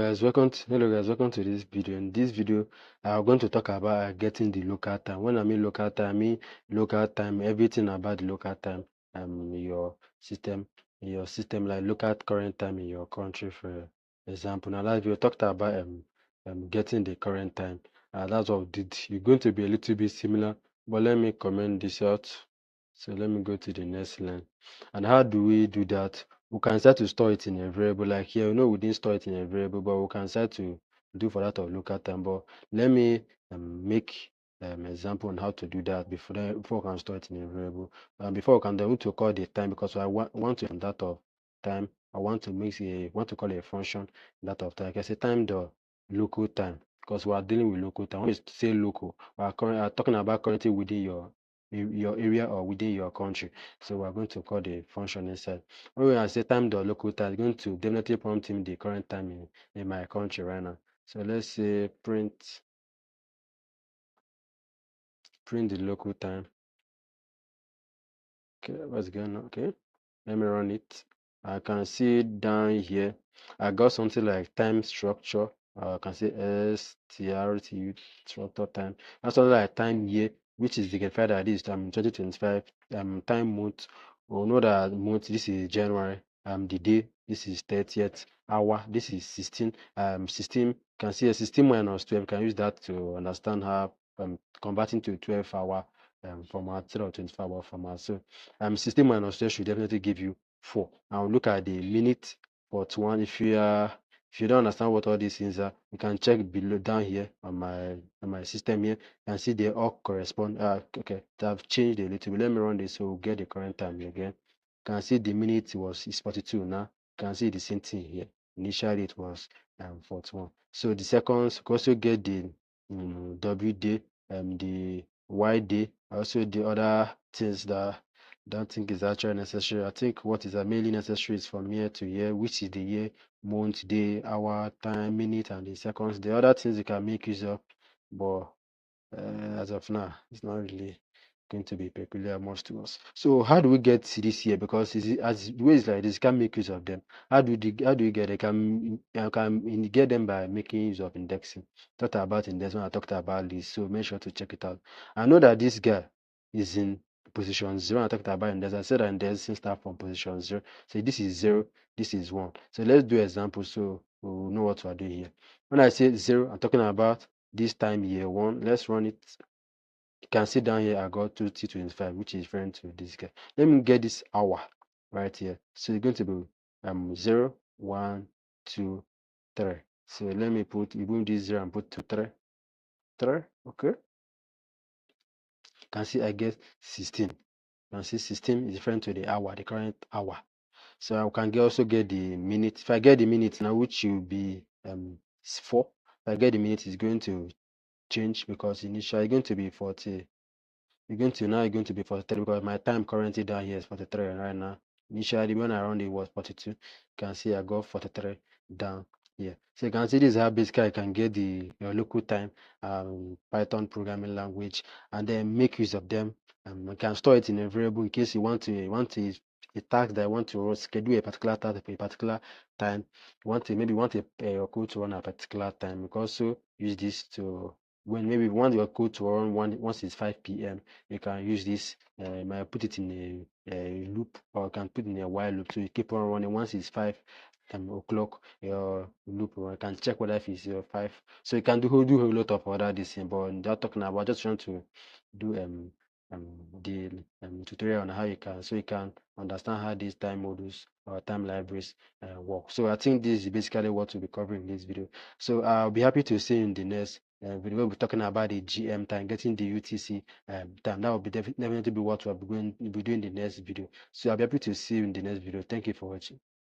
welcome to this video. In this video, I'm going to talk about getting the local time. When I mean local time, I mean local time, everything about the local time, your system, like local current time in your country, for example. Now, last video talked about getting the current time. That's what we did. You're going to be a little bit similar, but let me comment this out. So let me go to the next line. And how do we do that? We can start to store it in a variable. Like here, we didn't store it in a variable, but we can start to do for that of local time. But let me make example on how to do that before we can store it in a variable. Before we can do to call the time, because I want to that of time. I want to call a function that of time. I can say time the local time, because we are dealing with local time. When we say local, we are talking about currently within your area or within your country. So we're going to call the function inside. When I say time dot local time, it's going to definitely prompt him the current time in my country right now. So let's say print the local time. Okay, what's going on? Okay, let me run it. I can see down here I got something like time structure. I can say STRT structure time. That's something like time year, which is dignified that this 2025. Time month. We know that month, this is January. The day, this is 30th. Hour, this is 16. 16 can see a 16 minus 12. Can use that to understand how converting to 12-hour format instead of 24-hour format. So 16 minus 12 should definitely give you 4. Now look at the minute 41. If you don't understand what all these things are, you can check below down here on my system here and see they all correspond. Okay, I've changed a little bit. Let me run this so we'll get the current time again. You can see the minute is 42 now. You can see the same thing here. Initially it was 41. So the seconds, you can also get the W day, the Y day, also the other things that don't think is actually necessary. I think what is mainly necessary is from year to year, which is the year, month, day, hour, time, minute, and the seconds. The other things you can make use of, but as of now, it's not really going to be peculiar much to us. So how do we get this here? Because as ways like this, you can make use of them. How do you get it? You can get them by making use of indexing. Talked about indexing when I talked about this, so make sure to check it out. I know that this guy is in position 0. I talked about index. I said that indexing start from position 0. So this is 0, this is 1. So let's do example so we'll know what we are doing here. When I say 0, I'm talking about this time year 1. Let's run it. You can see down here I got 2025, which is referring to this guy. Let me get this hour right here. So it's going to be 0, 1, 2, 3. So let me remove this 0 and put 2, 3. 3, okay. You can see I get 16. You can see 16 is referring to the hour, the current hour. So I can also get the minute. If I get the minute now, which will be 4, if I get the minute, it's going to change because initially it's going to be 40. You're going to be 43 because my time currently down here is 43 right now. Initially, when I run it was 42. You can see I got 43 down here. So you can see this is how basically I can get your local time Python programming language and then make use of them. You can store it in a variable in case you want a task that I want to schedule a particular task for a particular time. You want your code to run at a particular time. You can also use this to when maybe you want your code to run once it's 5 p.m. You can use this. You might put it in a loop, or you can put it in a while loop. So you keep on running. Once it's 5 o'clock, your loop, or you can check whether if it's 5. So you can do a lot of other this thing. But not talking about, just trying to do the tutorial on how you can understand how these time modules or time libraries work. So I think this is basically what we'll be covering in this video. So I'll be happy to see you in the next video. We'll be talking about the GM time, getting the UTC time. That will be definitely be what we'll be doing in the next video. So I'll be happy to see you in the next video. Thank you for watching.